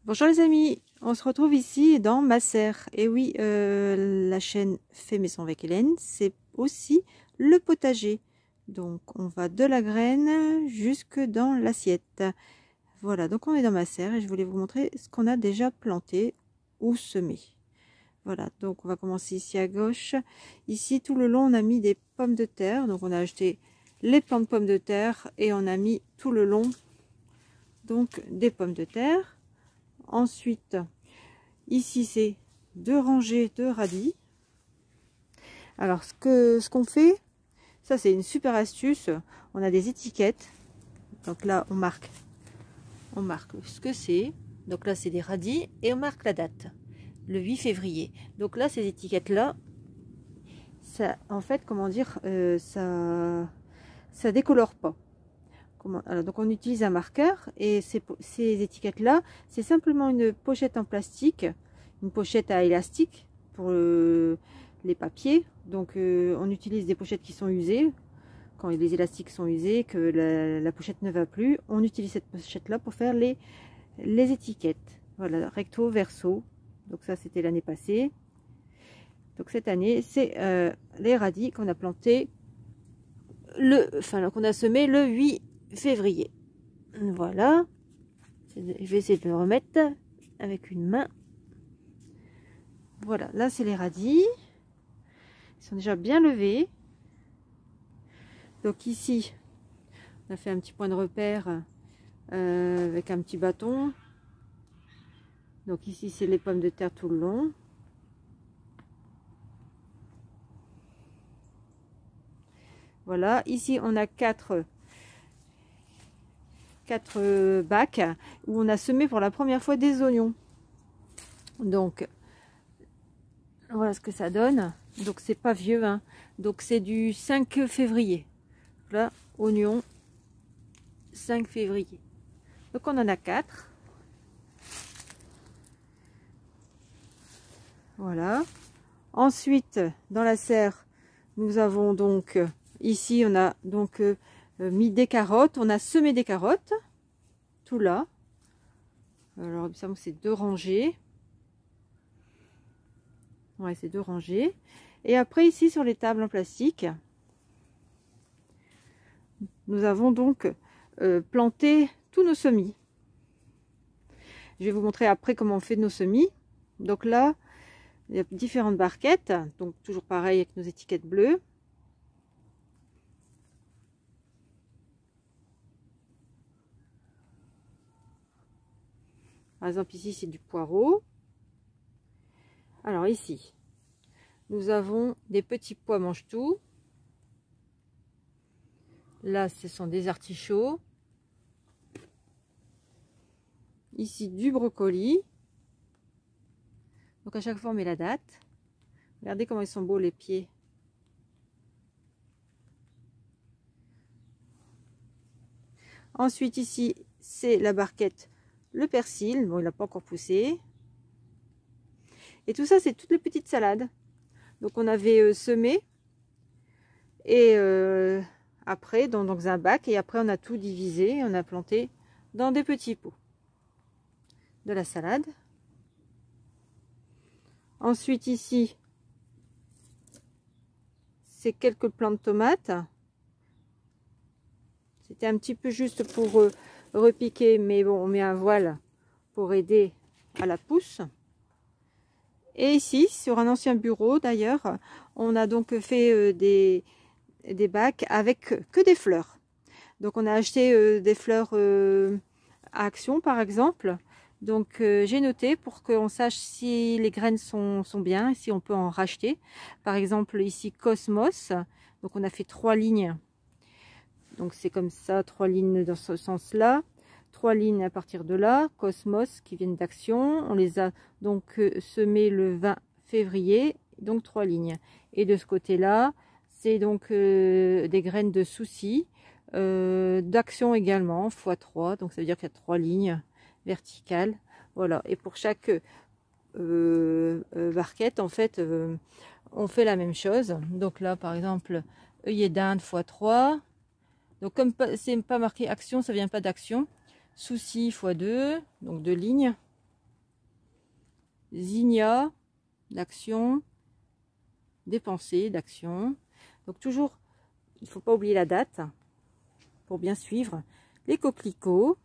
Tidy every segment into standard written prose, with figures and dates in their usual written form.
Bonjour les amis, on se retrouve ici dans ma serre. Et oui, la chaîne Fait Maison avec Hélène, c'est aussi le potager. Donc on va de la graine jusque dans l'assiette. Voilà, donc on est dans ma serre et je voulais vous montrer ce qu'on a déjà planté ou semé. Voilà, donc on va commencer ici à gauche. Ici tout le long on a mis des pommes de terre. Donc on a acheté les plants de pommes de terre et on a mis tout le long donc des pommes de terre. Ensuite, ici c'est 2 rangées de radis. Alors ce qu'on fait, ça c'est une super astuce. On a des étiquettes. Donc là on marque ce que c'est. Donc là c'est des radis et on marque la date, le 8 février. Donc là ces étiquettes là, ça en fait comment dire, ça décolore pas. Alors, donc on utilise un marqueur et ces étiquettes là, c'est simplement une pochette en plastique, une pochette à élastique pour les papiers. Donc on utilise des pochettes qui sont usées. Quand les élastiques sont usés, que la pochette ne va plus, on utilise cette pochette là pour faire les étiquettes. Voilà, recto verso. Donc ça c'était l'année passée. Donc cette année c'est les radis qu'on a plantés qu'on a semé le 8 février. Voilà, je vais essayer de le remettre avec une main. Voilà, là c'est les radis, ils sont déjà bien levés. Donc ici on a fait un petit point de repère avec un petit bâton. Donc ici c'est les pommes de terre tout le long. Voilà, ici on a quatre bacs où on a semé pour la première fois des oignons. Donc voilà ce que ça donne. Donc c'est pas vieux, hein. Donc c'est du 5 février. Là, oignon 5 février. Donc on en a 4. Voilà. Ensuite, dans la serre, nous avons donc ici on a donc mis des carottes. On a semé des carottes. Tout là. Alors ça c'est 2 rangées. Ouais, c'est 2 rangées. Et après ici sur les tables en plastique, nous avons donc planté tous nos semis. Je vais vous montrer après comment on fait nos semis. Donc là, il y a différentes barquettes. Donc toujours pareil avec nos étiquettes bleues. Par exemple ici c'est du poireau. Alors ici, nous avons des petits pois mange-tout. Là, ce sont des artichauts. Ici, du brocoli. Donc à chaque fois, on met la date. Regardez comment ils sont beaux les pieds. Ensuite, ici, c'est la barquette, le persil. Bon, il n'a pas encore poussé. Et tout ça, c'est toutes les petites salades. Donc on avait semé. Et après, dans un bac. Et après, on a tout divisé. On a planté dans des petits pots. De la salade. Ensuite ici, c'est quelques plants de tomates. C'était un petit peu juste pour repiquer, mais bon, on met un voile pour aider à la pousse. Et ici, sur un ancien bureau d'ailleurs, on a donc fait des bacs avec que des fleurs. Donc on a acheté des fleurs à Action par exemple. Donc j'ai noté pour qu'on sache si les graines sont bien et si on peut en racheter. Par exemple ici Cosmos. Donc on a fait 3 lignes. Donc c'est comme ça, 3 lignes dans ce sens-là. 3 lignes à partir de là. Cosmos qui viennent d'Action. On les a donc semés le 20 février. Donc 3 lignes. Et de ce côté-là, c'est donc des graines de souci. D'Action également, x3. Donc ça veut dire qu'il y a 3 lignes verticale. Voilà, et pour chaque barquette en fait on fait la même chose. Donc là par exemple œillet d'Inde x3. Donc comme c'est pas marqué Action, ça vient pas d'Action. Souci x2, donc 2 lignes. zinnia d'action, dépenser d'action. Donc toujours, il ne faut pas oublier la date pour bien suivre. Les coquelicots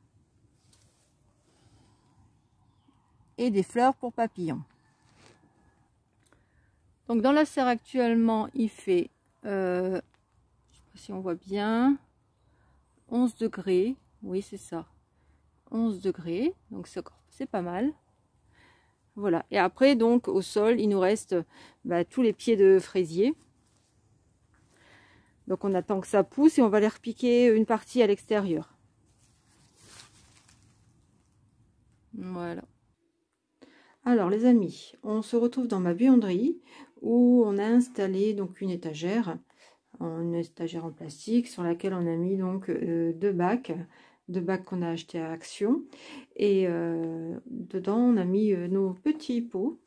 et des fleurs pour papillons. Donc dans la serre actuellement, il fait, je sais pas si on voit bien, 11 degrés. Oui, c'est ça, 11 degrés. Donc c'est pas mal. Voilà. Et après, donc au sol, il nous reste tous les pieds de fraisier. Donc on attend que ça pousse et on va les repiquer une partie à l'extérieur. Voilà. Alors les amis, on se retrouve dans ma buanderie où on a installé donc une étagère en plastique sur laquelle on a mis donc deux bacs qu'on a acheté à Action, et dedans on a mis nos petits pots,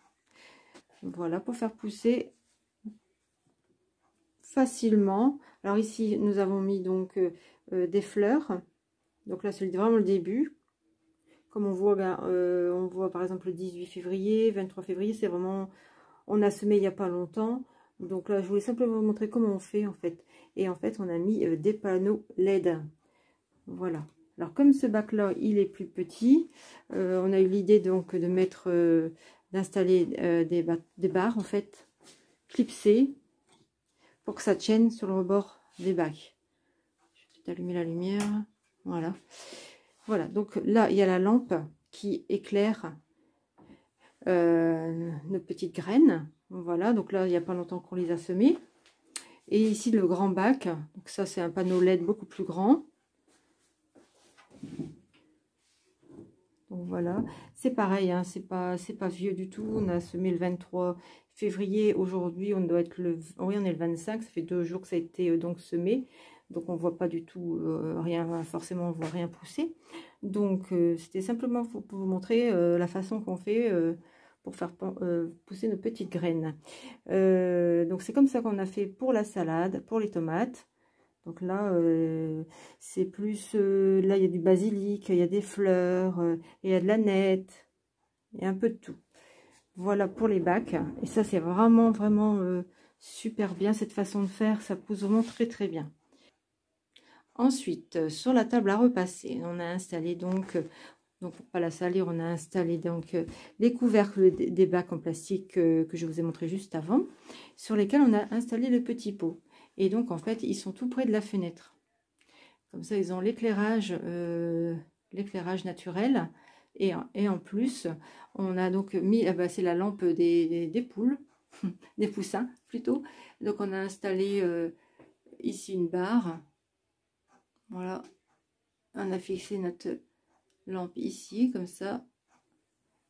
voilà, pour faire pousser facilement. Alors ici nous avons mis donc des fleurs, donc là c'est vraiment le début. Comme on voit par exemple le 18 février, 23 février, c'est vraiment, on a semé il n'y a pas longtemps. Donc là, je voulais simplement vous montrer comment on fait en fait. Et en fait, on a mis des panneaux LED. Voilà. Alors comme ce bac-là, il est plus petit, on a eu l'idée donc de mettre, d'installer des barres en fait, clipsées, pour que ça tienne sur le rebord des bacs. Je vais peut-être allumer la lumière. Voilà. Voilà, donc là, il y a la lampe qui éclaire nos petites graines. Voilà, donc là, il n'y a pas longtemps qu'on les a semées. Et ici, le grand bac. Donc ça, c'est un panneau LED beaucoup plus grand. Donc voilà, c'est pareil, hein, c'est pas vieux du tout. On a semé le 23 février. Aujourd'hui, on doit être oui, on est le 25. Ça fait 2 jours que ça a été donc semé. Donc on voit pas du tout rien, forcément on voit rien pousser. Donc c'était simplement pour vous montrer la façon qu'on fait pour faire pousser nos petites graines. Donc c'est comme ça qu'on a fait pour la salade, pour les tomates. Donc là c'est plus, là il y a du basilic, il y a des fleurs, il y a de la nette, il y a un peu de tout. Voilà pour les bacs. Et ça c'est vraiment super bien cette façon de faire, ça pousse vraiment très bien. Ensuite, sur la table à repasser, on a installé donc pour pas la salir, on a installé donc les couvercles des bacs en plastique que je vous ai montré juste avant, sur lesquels on a installé le petit pot. Et donc en fait, ils sont tout près de la fenêtre. Comme ça, ils ont l'éclairage naturel. Et en plus, on a donc mis, c'est la lampe des poules, des poussins plutôt. Donc on a installé ici une barre. Voilà, on a fixé notre lampe ici, comme ça,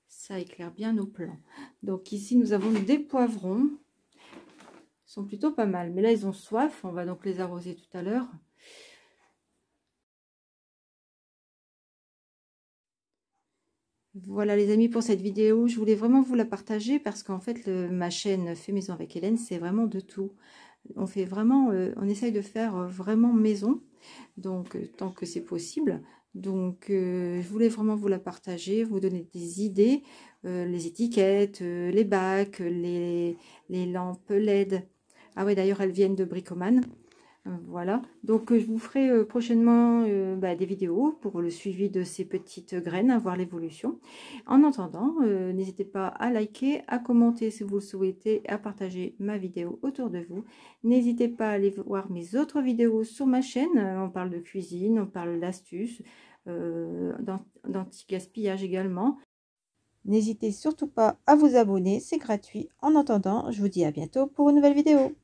ça éclaire bien nos plants. Donc ici, nous avons des poivrons, ils sont plutôt pas mal, mais là, ils ont soif, on va donc les arroser tout à l'heure. Voilà les amis pour cette vidéo, je voulais vraiment vous la partager parce qu'en fait, ma chaîne Fait Maison avec Hélène, c'est vraiment de tout. On fait vraiment, on essaye de faire vraiment maison, donc tant que c'est possible. Donc je voulais vraiment vous la partager, vous donner des idées, les étiquettes, les bacs, les lampes LED. Ah ouais, d'ailleurs elles viennent de Bricoman. Voilà, donc je vous ferai prochainement des vidéos pour le suivi de ces petites graines, à voir l'évolution. En attendant, n'hésitez pas à liker, à commenter si vous le souhaitez, à partager ma vidéo autour de vous. N'hésitez pas à aller voir mes autres vidéos sur ma chaîne, on parle de cuisine, on parle d'astuces, d'anti-gaspillage également. N'hésitez surtout pas à vous abonner, c'est gratuit. En attendant, je vous dis à bientôt pour une nouvelle vidéo.